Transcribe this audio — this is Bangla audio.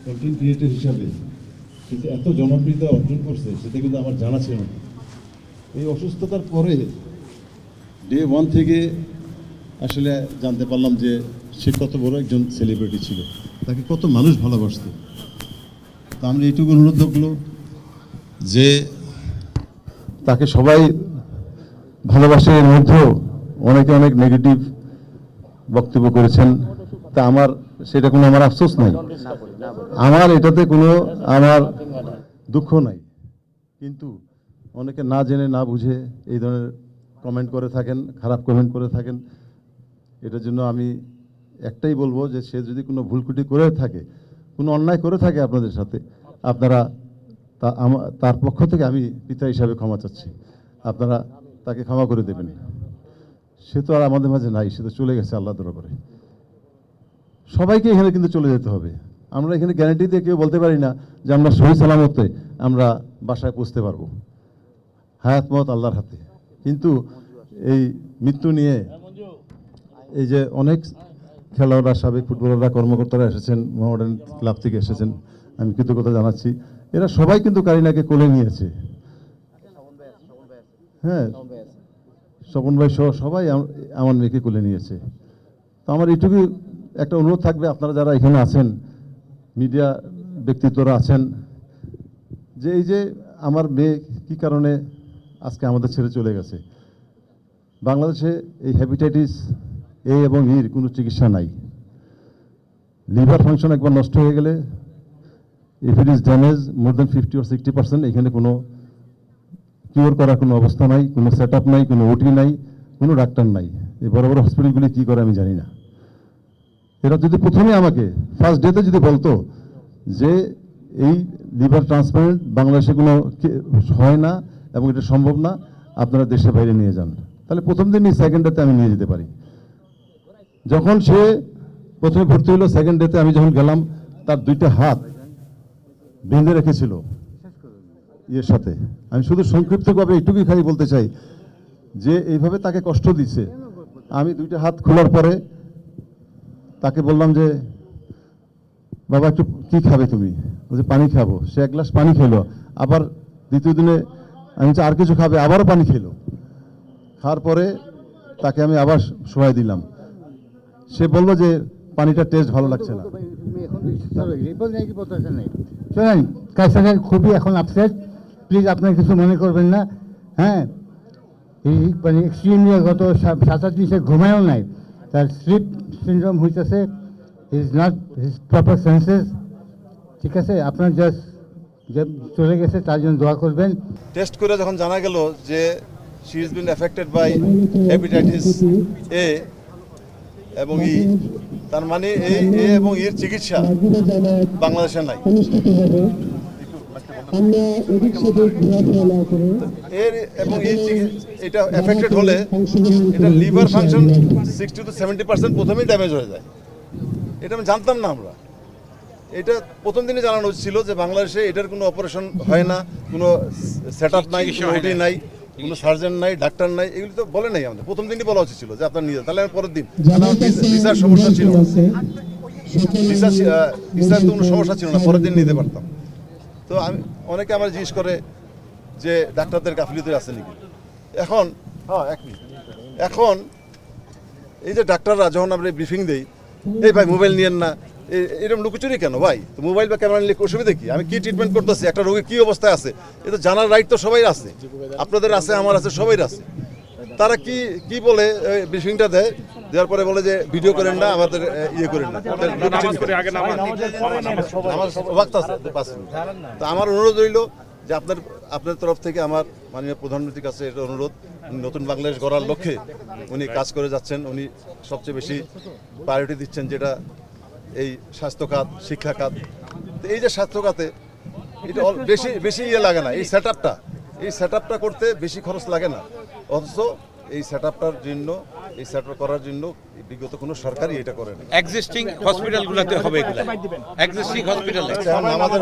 কন্টেন্ট ক্রিয়েটর হিসাবে কিন্তু এত জনপ্রিয়তা অর্জন করছে সেটা কিন্তু আমার জানা ছিল না। এই অসুস্থতার পরে ডে 1 থেকে আসলে জানতে পারলাম যে সে কত বড় একজন সেলিব্রিটি ছিল, তাকে কত মানুষ ভালোবাসত। তা আমরা এইটুকু অনুরোধ করলো যে তাকে সবাই ভালোবাসে, এর মধ্যেও অনেকে অনেক নেগেটিভ বক্তব্য করেছেন। তা আমার সেটা কোনো আমার আফসোস নাই, আমার এটাতে কোনো আমার দুঃখ নাই। কিন্তু অনেকে না জেনে না বুঝে এই ধরনের কমেন্ট করে থাকেন, খারাপ কমেন্ট করে থাকেন। এটার জন্য আমি একটাই বলবো যে সে যদি কোনো ভুলকুটি করে থাকে, কোনো অন্যায় করে থাকে আপনাদের সাথে, আপনারা তার পক্ষ থেকে আমি পিতা হিসাবে ক্ষমা চাচ্ছি, আপনারা তাকে ক্ষমা করে দেবেন। সে তো আর আমাদের মাঝে নাই, সে তো চলে গেছে আল্লাহ দরবারে। সবাইকে এখানে কিন্তু চলে যেতে হবে। আমরা এখানে গ্যারান্টি দিয়ে কেউ বলতে পারি না যে আমরা সহি সালামতে আমরা বাসায় পৌঁছতে পারবো। হায়াত মত আল্লাহর হাতে। কিন্তু এই মৃত্যু নিয়ে এই যে অনেক খেলোয়াড়রা, সাবেক ফুটবলাররা, কর্মকর্তারা এসেছেন, মোহামেডান ক্লাব থেকে এসেছেন, আমি কৃতজ্ঞতা জানাচ্ছি। এরা সবাই কিন্তু কারিনাকে কোলে নিয়েছে। হ্যাঁ, স্বপন ভাই সহ সবাই আমার মেয়েকে কোলে নিয়েছে। তো আমার এইটুকু একটা অনুরোধ থাকবে, আপনারা যারা এখানে আছেন, মিডিয়া ব্যক্তিত্বরা আছেন, যে এই যে আমার মেয়ে কী কারণে আজকে আমাদের ছেড়ে চলে গেছে। বাংলাদেশে এই হেপাটাইটিস এ এবং ইর কোনো চিকিৎসা নাই। লিভার ফাংশন একবার নষ্ট হয়ে গেলে, if it is damage more than 50 or 60%, এখানে কোনো কিওর করার কোনো অবস্থা নাই, কোনো সেট আপ নাই, কোনো ওটি নাই, কোনো ডাক্তার নাই। এই বড় বড় হসপিটালগুলি কী করে আমি জানি না। এরা যদি প্রথমে আমাকে ফার্স্ট ডেতে যদি বলতো যে এই লিভার ট্রান্সপ্লান্ট বাংলাদেশে কোনো হয় না এবং এটা সম্ভব না, আপনারা দেশে বাইরে নিয়ে যান, তাহলে প্রথম দিনই সেকেন্ড ডেতে আমি নিয়ে যেতে পারি। যখন সে প্রথমে ভর্তি হলো, সেকেন্ড ডেতে আমি যখন গেলাম, তার দুইটা হাত বেঁধে রেখেছিল ইয়ের সাথে। আমি শুধু সংক্ষিপ্তভাবে এইটুকুই খালি বলতে চাই যে এইভাবে তাকে কষ্ট দিচ্ছে। আমি দুইটা হাত খোলার পরে তাকে বললাম যে বাবা একটু কি খাবে তুমি? বলছে পানি খাবো। সে এক গ্লাস পানি খেলো। আবার দ্বিতীয় দিনে আমি আর কিছু খাবে, আবারও পানি খেলো। খাওয়ার পরে তাকে আমি আবার শোয়াই দিলাম। সে বললো যে পানিটা টেস্ট ভালো লাগছে না। শোনেন, কাইসার খুবই এখন আপসেট, প্লিজ আপনার কিছু মনে করবেন না। হ্যাঁ, এই মানে এক্সট্রিমলি গত 7-8 দিন ঘুমায়ও নাই, তার স্লিপ সিনড্রোম হইতেছে, is not his proper senses. ঠিক আছে, আপনার জাস্ট যে চলে গেছে তার জন্য দোয়া করবেন। টেস্ট করে যখন জানা গেল যে she is been affected by hepatitis A এবং ই, তার মানে এই এ এবং ইর চিকিৎসা বাংলাদেশে নাই। এর এবং এটা এফেক্টেড হলে এটা লিভার ফাংশন 60 to 70% প্রথমেই ড্যামেজ হয়ে যায়। এটা আমি জানতাম না। আমরা এটা প্রথম দিনে জানানো ছিল যে বাংলাদেশে এটার কোনো অপারেশন হয় না, কোনো সেট আপ নাই, ওটি নাই, কোনো সার্জন নাই, ডাক্তার নাই, এগুলি তো বলে নাই। আমাদের প্রথম দিনই বলা উচিত ছিল যে আপনার নিয়ে, তাহলে আমি পরের দিন ভিসার সমস্যা ছিল, ভিসার তো কোনো সমস্যা ছিল না, পরের দিন নিতে পারতাম। তো আমি অনেকে আমার জিজ্ঞেস করে যে ডাক্তারদের গাফিলতি আছে নাকি। এখন এই যে ডাক্তাররা যখন আমরা ব্রিফিং দেই, এই ভাই মোবাইল নিয়েন না, এরকম লুকোচুরি কেন ভাই? তো মোবাইল বা ক্যামেরা নিলে অসুবিধা কি? আমি কি ট্রিটমেন্ট করতেছি, একটা রোগী কী অবস্থায় আছে, এ তো জানার রাইট তো সবাই আছে, আপনাদের আছে, আমার আছে, সবাই আছে। তারা কি বলে ব্রিফিংটা দেওয়ার পরে বলে যে ভিডিও করেন না, আমাদের ইয়ে করেন না। তো আমার অনুরোধ রইল যে আপনার তরফ থেকে আমার মাননীয় প্রধানমন্ত্রীর কাছে এটা অনুরোধ, নতুন বাংলাদেশ গড়ার লক্ষ্যে উনি কাজ করে যাচ্ছেন। উনি সবচেয়ে বেশি প্রায়োরিটি দিচ্ছেন যেটা এই স্বাস্থ্য খাত, শিক্ষা খাত। তো এই যে স্বাস্থ্য খাতে এটা বেশি ইয়ে লাগে না, এই সেট আপটা করতে বেশি খরচ লাগে না। অথচ এই সেট আপ করার জন্য বিগত কোনো সরকারই এটা করে না। এক্সিস্টিং হসপিটালগুলোতে হবে এগুলো, এক্সিস্টিং হসপিটালে আমাদের